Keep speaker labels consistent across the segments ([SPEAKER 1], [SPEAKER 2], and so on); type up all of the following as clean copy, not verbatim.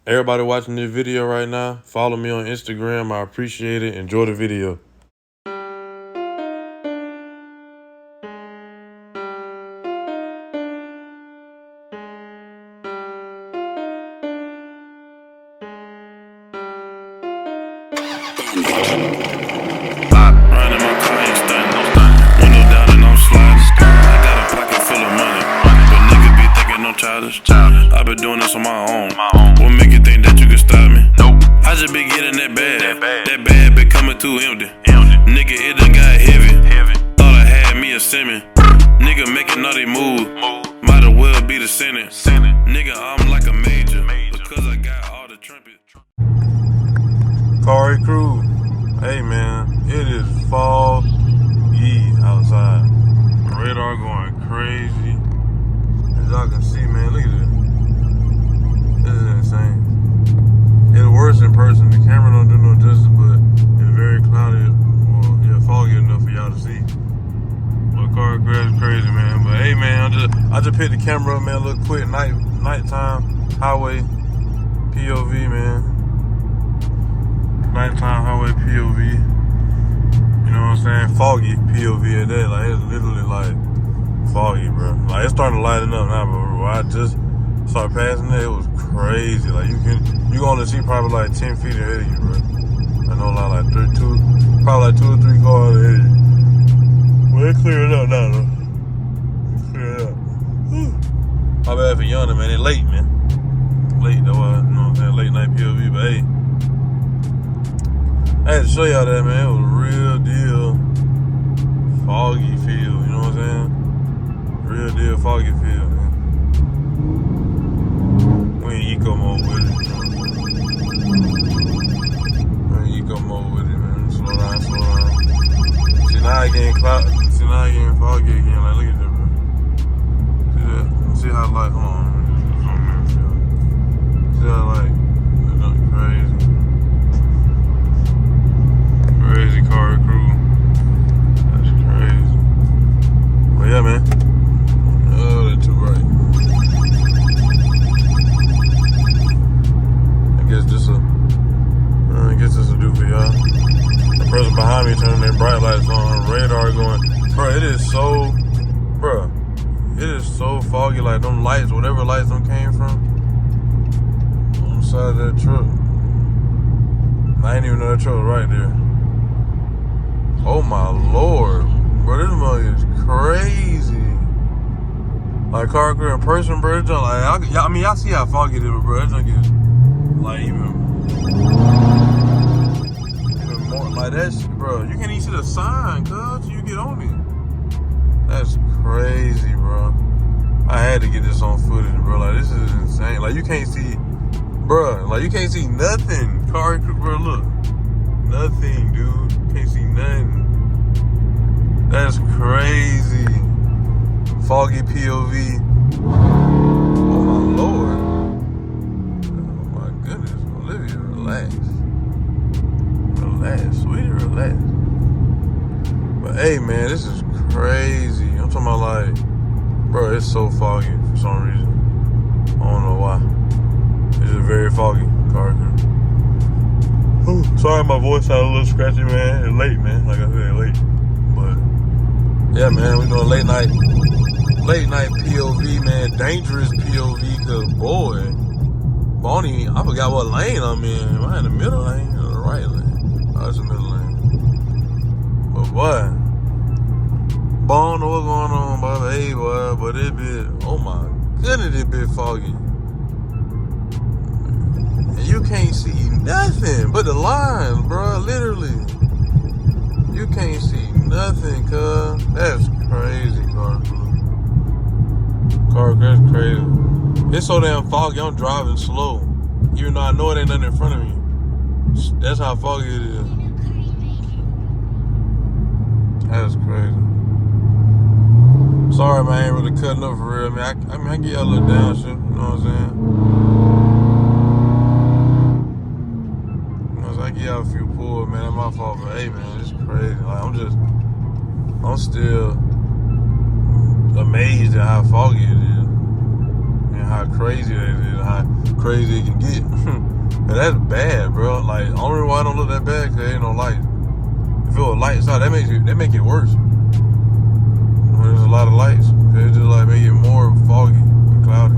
[SPEAKER 1] Everybody watching this video right now, follow me on Instagram. I appreciate it. Enjoy the video.
[SPEAKER 2] I've been doing this on my own. What make you think that you can stop me? Nope. I just been getting that bad. That bad been coming too empty. Nigga, it done got heavy. Thought I had me a semi. Nigga making all they moves. Might as well be the Senate. Nigga, I'm like a major because I got all the trumpets.
[SPEAKER 1] Cari crew, hey man, it is foggy outside. The radar going crazy. As y'all can see, man, look at this. This is insane. It's worse in person. The camera don't do no justice, but it's very cloudy. Well, yeah, foggy enough for y'all to see. But car crash crazy, man. But hey, man, I just picked the camera up, man. Look quick, nighttime highway POV, man. Nighttime highway POV. You know what I'm saying? Foggy POV at that. Like it's literally like foggy, bro. Like it's starting to lighten up now, bro. I just started passing it. It was crazy. Like you can only see probably like 10 feet ahead of you, bro. I know like probably like 2 or 3 cars ahead of you. Well, it cleared up now, though. It cleared up. My bad for yawning, man. It's late, man. Late, though. You know what I'm saying? Late night POV, but hey. I had to show y'all that, man. It was a real deal foggy feel. You know what I'm saying? Real deal foggy feel, man. We in eco mode with it. We in eco mode with it, man. Slow down. See, now I getting foggy again. Like, look at that, bro. See that? See how light, hold on. See how light, it's nothing crazy. Crazy car crew. That's crazy. But yeah, man. Oh, they're too bright. I guess this will do for y'all. The person behind me turning their bright lights on, radar going. Bro, it is so foggy. Like them lights, whatever lights them came from, on the side of that truck. I didn't even know that truck was right there. Oh my lord, bro, this mug is crazy. Like car crew in person, bro. It's just like I mean, y'all see how foggy it is, bro. That junk is like even more like that shit, bro. You can't even see the sign, cuz you get on it. That's crazy, bro. I had to get this on footage, bro. Like this is insane. Like you can't see, bro. Like you can't see nothing. Car crew, bro. Look, nothing, dude. Can't see nothing. That's crazy. Foggy POV. Oh my lord. Oh my goodness. Olivia, relax. Relax, sweetie, relax. But hey, man, this is crazy. I'm talking about like, bro, it's so foggy for some reason. I don't know why. It's just very foggy. Car crew. Ooh, sorry, my voice sounds a little scratchy, man. It's late, man. Like I said, late. But yeah, man, we doing late night POV, man. Dangerous POV, cause boy, Bonnie, I forgot what lane I'm in. Am I in the middle lane or the right lane? Oh, it's the middle lane. But boy, Bon, know what's going on, brother? Hey, boy, but it bit. Oh my goodness, it bit foggy. You can't see nothing but the lines, bro. Literally, you can't see nothing, cuz. That's crazy, car crew. Car, that's crazy. It's so damn foggy. I'm driving slow, even though I know it ain't nothing in front of me. That's how foggy it is. That's crazy. Sorry, man. I ain't really cutting up for real, man. I get y'all a little down shit. You know what I'm saying? I get out a few pulls, man. That's my fault, but hey, man, it's crazy. Like, I'm still amazed at how foggy it is and how crazy that is, how crazy it can get. And that's bad, bro. Like, only reason why I don't look that bad, cause there ain't no light. If it was lights out, that make it worse. When there's a lot of lights, it just like make it more foggy and cloudy.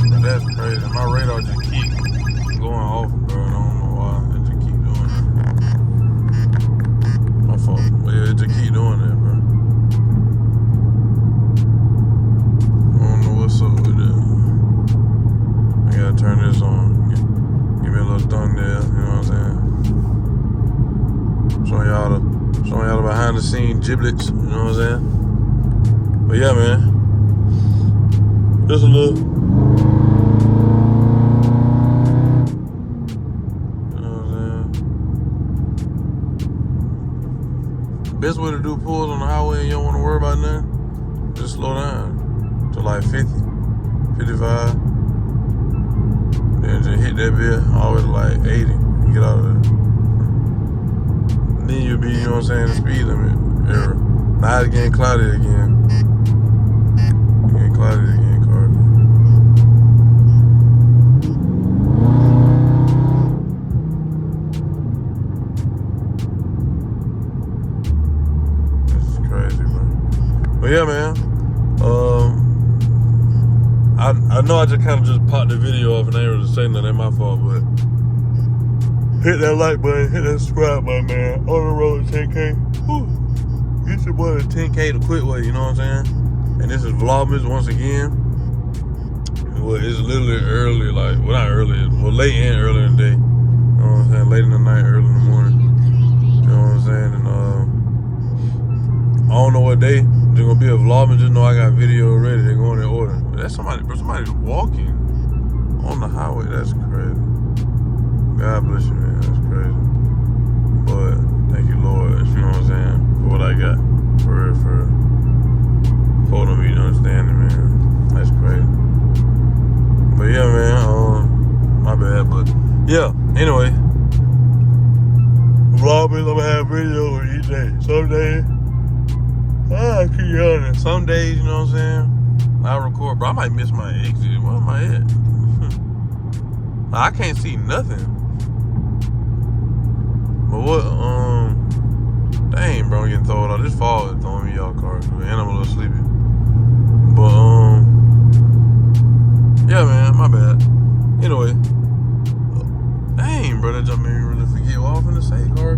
[SPEAKER 1] But that's crazy. My radar just keep going off, bro. I don't know why. It just keep doing that. My fault. But yeah, it just keep doing that, bro. I don't know what's up with that. I gotta turn this on. Give me a little thumbnail, you know what I'm saying? Showing y'all the behind the scenes giblets, you know what I'm saying? But yeah, man. Just a little. You know what I'm saying? Best way to do pulls on the highway and you don't want to worry about nothing, just slow down to like 50, 55. Then just hit that bit all the way to like 80 and get out of there. Then you'll be, you know what I'm saying, the speed limit error. Now it's getting cloudy again. Getting cloudy again, car. This is crazy, bro. But yeah, man. I know I just kind of just popped the video off and I ain't really say nothing, ain't my fault, but hit that like button, hit that subscribe button, man. On the road to 10K. Whew. Get your boy to 10K the quick way, you know what I'm saying? And this is Vlogmas once again. Well, it's literally early, like, well, not early, well, late and early in the day. You know what I'm saying? Late in the night, early in the morning. You know what I'm saying? And I don't know what day. They're gonna be a Vlogmas, just know I got video ready. They're going in order. But that's somebody, bro, somebody's walking on the highway. That's crazy. God bless you, man. That's crazy. But thank you, Lord. You know what I'm saying? For what I got. For holding me to understanding, man. That's crazy. But yeah, man. My bad. But yeah. Anyway, Vlogmas, I'm gonna have video each day. Some days, I keep yawning. Some days, you know what I'm saying, I record, bro. I might miss my exit. Where am I at? I can't see nothing. But what, dang, bro, I'm getting thrown off. This fall is throwing me off, car, and I'm a little sleepy. But, yeah, man, my bad. Anyway, dang, bro, that just made me really forget what I was finna say, car.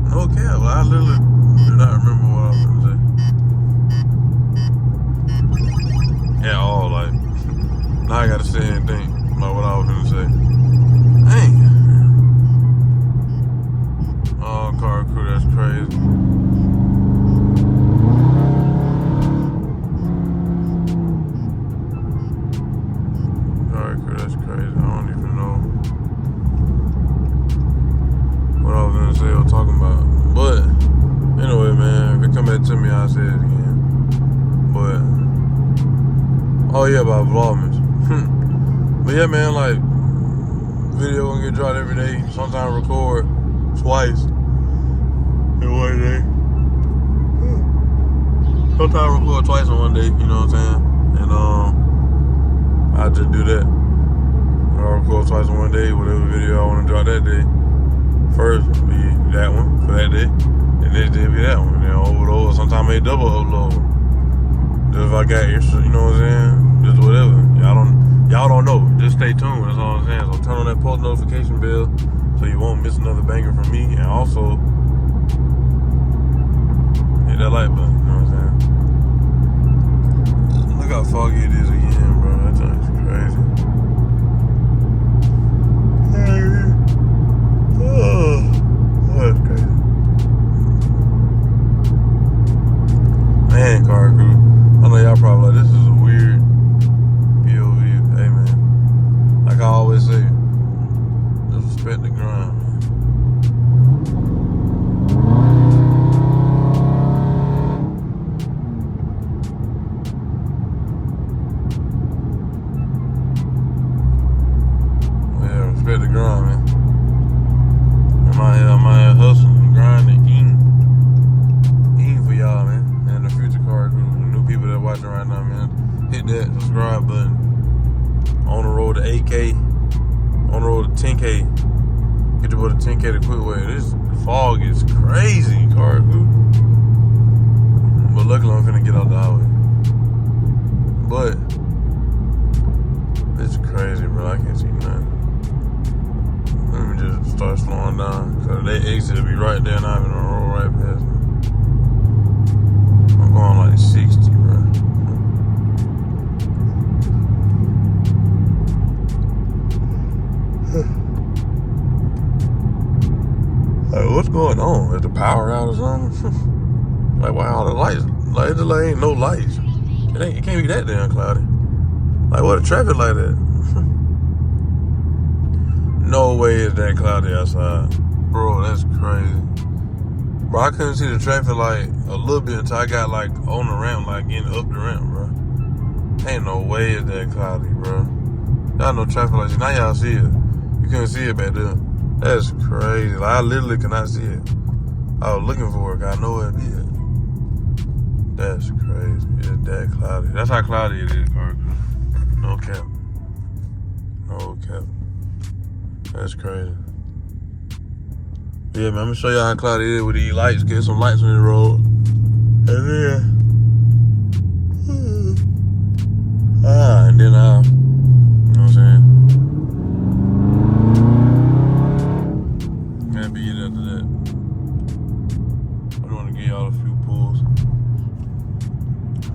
[SPEAKER 1] No cap, I literally do not remember what I was finna say. At all, like, now I gotta sit and think about what I was finna say. Dang. Oh, car crew, that's crazy. Car crew, that's crazy. I don't even know what I was gonna say or talking about. But anyway, man, if it come back to me, I'll say it again. But oh yeah, about Vlogmas. But yeah, man, like, video gonna get dropped every day. Sometimes record twice in one day. Sometimes record twice in one day, you know what I'm saying? And I just do that. I'll record twice in one day, whatever video I wanna drop that day. First be that one for that day, and next day be that one. And then over, sometimes I may double upload. Just if I got extra, you know what I'm saying? Just whatever. Y'all don't know. Just stay tuned. That's all I'm saying. So turn on that post notification bell so you won't miss another banger from me. And also hit that like button. You know what I'm saying? Look how foggy it is again, bro. That thing's crazy. Oh, that's crazy. Man, car crew. I know y'all probably like, this is a weird POV. Hey, man. Like I always say, just respect the grind, man. Yeah, respect the grind, man. I'm out here hustling, grinding, eating for y'all, man. And the future car crew, the new people that watching right now, man. Hit hit that subscribe button. On the road to 8K. On the road to 10K. Get to go to 10K the quick way. This fog is crazy, car. But luckily I'm finna get out the highway. But it's crazy, bro. I can't see nothing. Let me just start slowing down. Cause they exit will be right there and I'm gonna roll right past me. I'm going like 60, bro. Like, what's going on? Is the power out or something? Like, why all the lights? Like, it just like ain't no lights. It can't be that damn cloudy. Like, what a traffic light at? No way is that cloudy outside. Bro, that's crazy. Bro, I couldn't see the traffic light a little bit until I got like on the ramp, like getting up the ramp, bro. Ain't no way is that cloudy, bro. Y'all know traffic lights. Now y'all see it. You couldn't see it back there. That's crazy. Like, I literally could not see it. I was looking for it, cause I know it'd be it. That's crazy. It's that cloudy. That's how cloudy it is, car. No cap. No cap. That's crazy. Yeah, man, I'm gonna show y'all how cloudy it is with these lights. Get some lights on the road. And then, and then you know what I'm saying? Gotta be it after that. I want to give y'all a few pulls.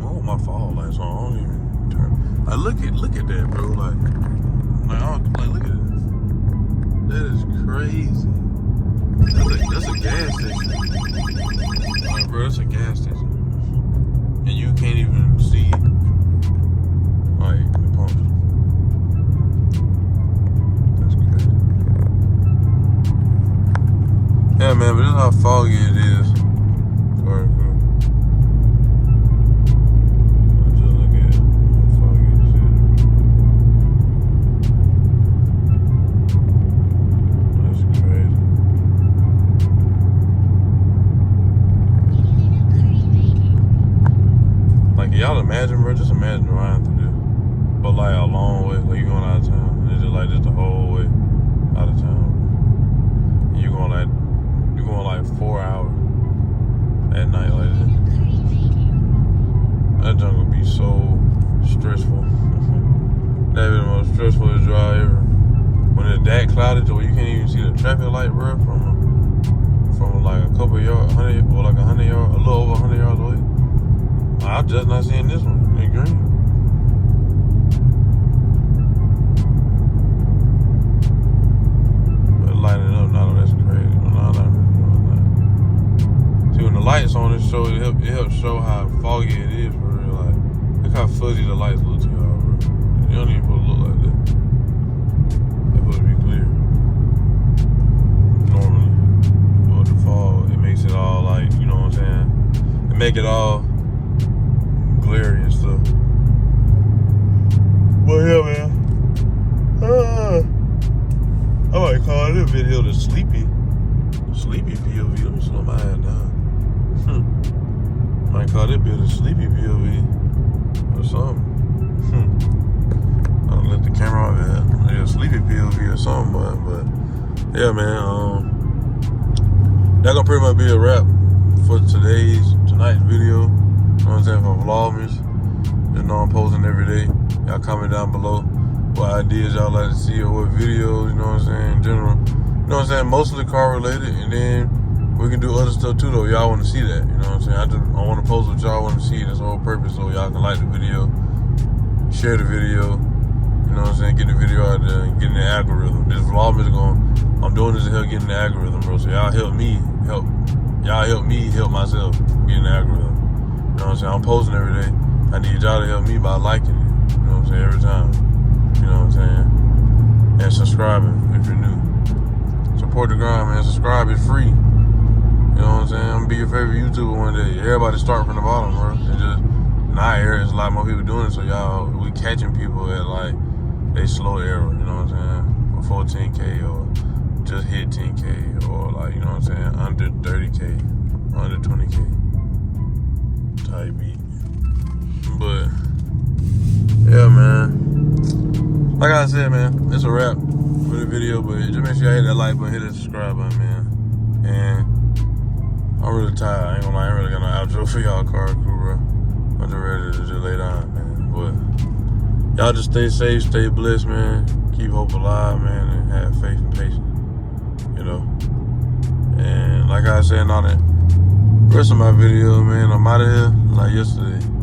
[SPEAKER 1] Oh, my fog lights on. I don't even turn. Like, look at that, bro. Like look at it. That is crazy. That's a gas station. Like, bro, that's a gas station. And you can't even see, like, the pumps. That's crazy. Yeah, man, but this is how foggy it is. Sorry, bro. Just look at it. How foggy this is. That's crazy. Like, y'all imagine, bro, just imagine riding through this. But like a long way, like you going out of town. And it's just like this the whole way out of town. And you going like 4 hours at night like this. That junk will be so stressful. That'd be the most stressful drive ever. When it's that cloudy to where you can't even see the traffic light, bro, from like a couple yards, 100 or like 100 yards, a little over 100 yards away. I'm just not seeing this one in green. But lighting up now, that's crazy. No, not really. See, when the lights on, it helps show how foggy it is for real. Like, look how fuzzy the lights look to y'all, bro. You don't even supposed to look like that. They're supposed to be clear. Normally. But the fog, it makes it all like, you know what I'm saying? It make it all glary and stuff. But yeah, man. I might call this video the sleepy POV. Let me slow my ass down. Might call this video the sleepy POV or something. I'll let the camera off that. Yeah, sleepy POV or something, but yeah, man. That gonna pretty much be a wrap for tonight's video. You know what I'm saying, for Vlogmas. Just know I'm posting every day. Y'all comment down below what ideas y'all like to see or what videos, you know what I'm saying, in general. You know what I'm saying, mostly car related, and then we can do other stuff too though. Y'all want to see that, you know what I'm saying. I want to post what y'all want to see. That's the whole purpose, so y'all can like the video, share the video, you know what I'm saying, get the video out there and get in the algorithm. This Vlogmas I'm doing this to help get in the algorithm, bro. So y'all help me help myself get in the algorithm. You know what I'm saying? I'm posting every day. I need y'all to help me by liking it. You know what I'm saying? Every time. You know what I'm saying? And subscribing if you're new. Support the grind, man. Subscribe, it's free. You know what I'm saying? I'm gonna be your favorite YouTuber one day. Everybody start from the bottom, bro. And just not here. There's a lot more people doing it. So y'all, we catching people at like they slow era. You know what I'm saying? Before 10K or just hit 10K or like, you know what I'm saying? Under 30K, under 20K. Type beat. But like I said, man, it's a wrap for the video, but just make sure you hit that like button, hit that subscribe button, man. And I'm really tired. I ain't gonna lie, I ain't really got no outro for y'all car crew, bro. I'm just ready to just lay down, man. But y'all just stay safe, stay blessed, man. Keep hope alive, man, and have faith and patience, you know. And like I said in all the rest of my video, man, I'm out of here like yesterday.